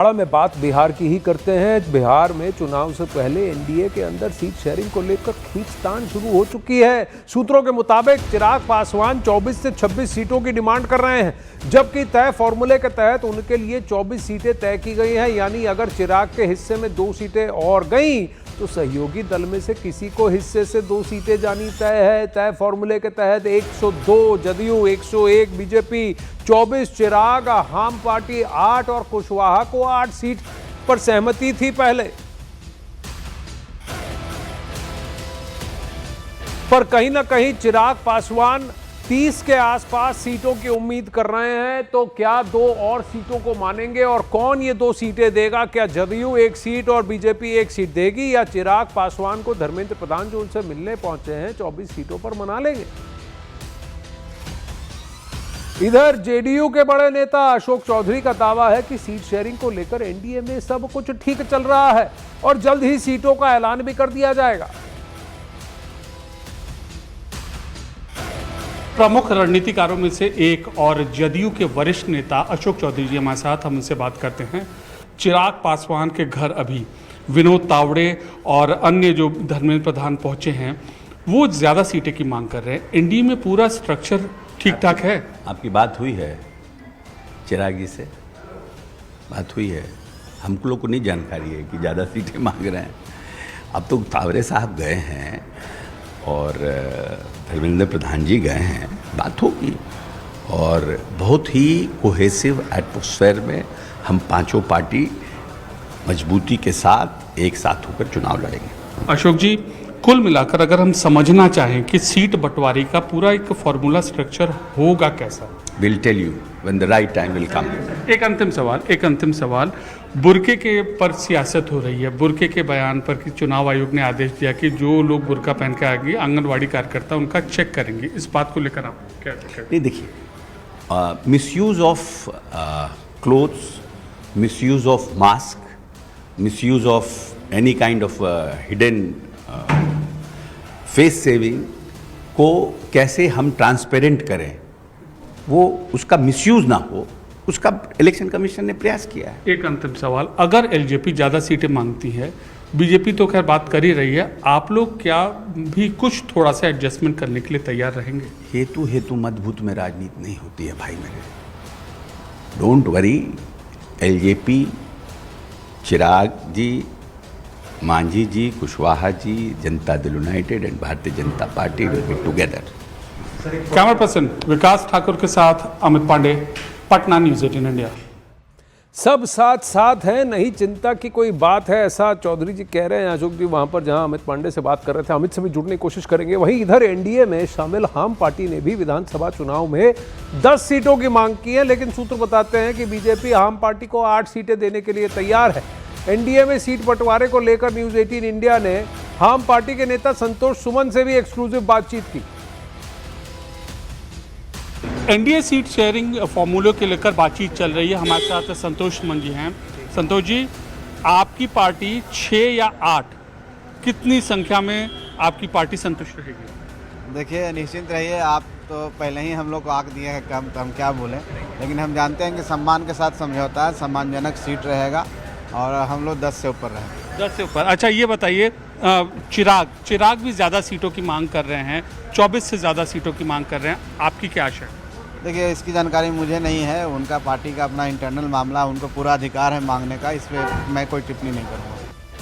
में बात बिहार की ही करते हैं। बिहार में चुनाव से पहले एनडीए के अंदर सीट शेयरिंग को लेकर खींचतान शुरू हो चुकी है। सूत्रों के मुताबिक चिराग पासवान 24 से 26 सीटों की डिमांड कर रहे हैं, जबकि तय फॉर्मूले के तहत उनके लिए 24 सीटें तय की गई हैं। यानी अगर चिराग के हिस्से में 2 सीटें और गई तो सहयोगी दल में से किसी को हिस्से से 2 सीटें जानी तय है। तय फॉर्मूले के तहत 102 जदयू, 101 बीजेपी, 24 चिराग, हम पार्टी 8 और कुशवाहा को 8 सीट पर सहमति थी पहले। पर कहीं ना कहीं चिराग पासवान 30 के आसपास सीटों की उम्मीद कर रहे हैं। तो क्या 2 और सीटों को मानेंगे और कौन ये 2 सीटें देगा? क्या जदयू 1 सीट और बीजेपी 1 सीट देगी, या चिराग पासवान को धर्मेंद्र प्रधान जो उनसे मिलने पहुंचे हैं 24 सीटों पर मना लेंगे? इधर जेडीयू के बड़े नेता अशोक चौधरी का दावा है कि सीट शेयरिंग को लेकर एनडीए में सब कुछ ठीक चल रहा है और जल्द ही सीटों का ऐलान भी कर दिया जाएगा। प्रमुख रणनीतिकारों में से एक और जदयू के वरिष्ठ नेता अशोक चौधरी जी हमारे साथ, हम उनसे बात करते हैं। चिराग पासवान के घर अभी विनोद तावड़े और अन्य जो धर्मेंद्र प्रधान पहुंचे हैं, वो ज़्यादा सीटें की मांग कर रहे हैं। एनडीए में पूरा स्ट्रक्चर ठीक ठाक है? आपकी बात हुई है चिराग जी से? बात हुई है? हम लोग को नहीं जानकारी है कि ज़्यादा सीटें मांग रहे हैं। अब तो तावड़े साहब गए हैं और धर्मेंद्र प्रधान जी गए हैं, बात होगी और बहुत ही कोहेसिव एटमॉस्फेयर में हम पांचों पार्टी मजबूती के साथ एक साथ होकर चुनाव लड़ेंगे। अशोक जी, कुल मिलाकर अगर हम समझना चाहें कि सीट बंटवारे का पूरा एक फॉर्मूला स्ट्रक्चर होगा कैसा? Will tell you when the right time will come. एक अंतिम सवाल, बुर्के के पर सियासत हो रही है। बुर्के के बयान पर कि चुनाव आयोग ने आदेश दिया कि जो लोग बुर्का पहन के आएंगे आंगनवाड़ी कार्यकर्ता उनका चेक करेंगे, इस बात को लेकर आप क्या कहेंगे? नहीं, देखिए, misuse of clothes, misuse of mask, misuse of any kind of hidden face saving को कैसे हम ट्रांसपेरेंट करें, वो उसका मिसयूज ना हो, उसका इलेक्शन कमीशन ने प्रयास किया है। एक अंतिम सवाल, अगर एलजेपी ज़्यादा सीटें मांगती है, बीजेपी तो खैर बात कर ही रही है, आप लोग क्या भी कुछ थोड़ा सा एडजस्टमेंट करने के लिए तैयार रहेंगे? हेतु मजबूत में राजनीति नहीं होती है भाई मेरे। Don't worry, LJP, Chirag ji, Manjhi ji, Kushwaha ji, Janata Dal United and Bharatiya Janata Party will be together. Camera person Vikas Thakur के साथ अमित पांडे, पटना, न्यूज़ 18 इंडिया। सब साथ साथ हैं, नहीं चिंता की कोई बात है, ऐसा चौधरी जी कह रहे हैं। अशोक जी वहां पर जहां अमित पांडे से बात कर रहे थे, अमित से भी जुड़ने की कोशिश करेंगे। वहीं इधर एनडीए में शामिल हम पार्टी ने भी विधानसभा चुनाव में 10 सीटों की मांग की है, लेकिन सूत्र बताते हैं कि बीजेपी हम पार्टी को 8 सीटें देने के लिए तैयार है। एनडीए में सीट बंटवारे को लेकर न्यूज़ 18 इंडिया ने हम पार्टी के नेता संतोष सुमन से भी एक्सक्लूसिव बातचीत की। एनडीए सीट शेयरिंग फॉर्मूले के लेकर बातचीत चल रही है। हमारे साथ संतोष सुमन जी हैं। संतोष जी, आपकी पार्टी 6 या 8, कितनी संख्या में आपकी पार्टी संतुष्ट रहेगी? देखिए, निश्चिंत रहिए, आप तो पहले ही हम लोग को आंक दिए हैं कम, तो हम क्या बोलें, लेकिन हम जानते हैं कि सम्मान के साथ समझौता है, सम्मानजनक सीट रहेगा और हम लोग 10 से ऊपर रहेंगे। 10 से ऊपर। अच्छा, ये बताइए, चिराग भी ज़्यादा सीटों की मांग कर रहे हैं, 24 से ज़्यादा सीटों की मांग कर रहे हैं, आपकी क्या आशा है? देखिए, इसकी जानकारी मुझे नहीं है, उनका पार्टी का अपना इंटरनल मामला, उनको पूरा अधिकार है मांगने का, इस पर मैं कोई टिप्पणी नहीं करूँगा।